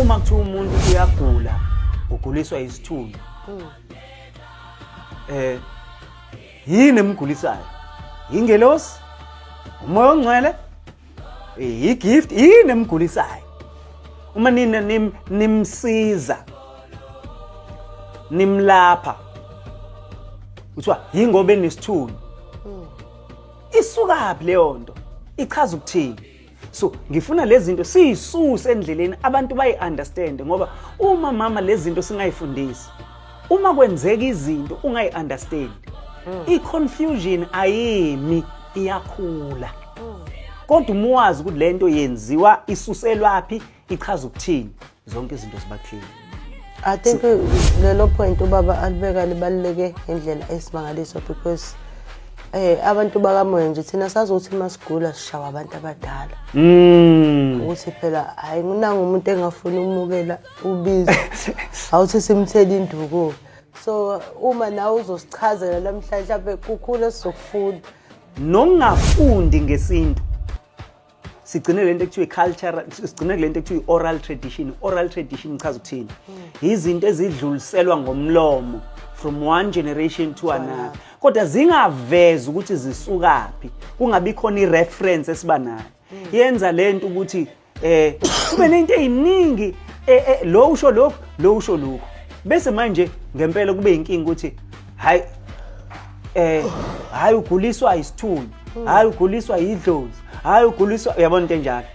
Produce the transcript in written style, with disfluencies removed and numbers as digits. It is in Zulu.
uma kuthiwa umuntu uyagula uguliswa isithunzi yini emgulisayo? Ingelosi, umoya ongcwele, igift, yini emgulisayo? Uma nina nimsiza nimlapha kuthiwa yingoba enesithunzi, isukaphi leyo nto? Ichaza ukuthini? So ngifuna lezi zinto siyisuse endleleni abantu bayi-understand, ngoba uma mama lezi zinto singayifundisi, uma kwenzeka izinto ungayi-understand, i-confusion ayimi, iyakhula. Kodwa uma wazi ukuthi le nto yenziwa isuselwaphi, ichaza ukuthini, zonke izinto ziba clear. I think lelo point ubaba alibeka libaluleke ngendlela esimangaliso, because abantu bakamoya nje thina sazothi masigula sishawa abantu abadala. Ukuthi phela hayi nginanga umuntu engafuni umukela ubizo awuthi simthela induku. So uma nawe uzosichazela namhlanje mhlawumbe kukhulu sizokufunda nokungafundi ngesintu. Sigcine lento ekuthiwa culture, sigcine lento ekuthiwa oral tradition. Oral tradition ichaza ukuthini? Izinto ezidluliselwa ngomlomo from one generation to another. Kodwa zingavezi ukuthi zisukaphi, kungabi khona ireference esibanayo. Yenza lento ukuthi kube nento eziningi lo usho lokho, lo usho lokho. Bese manje ngempela kube inkingi ukuthi hayi uguliswa isithunzi, hayi uguliswa idlozi, hayi uguliswa, uyabona into enjalo.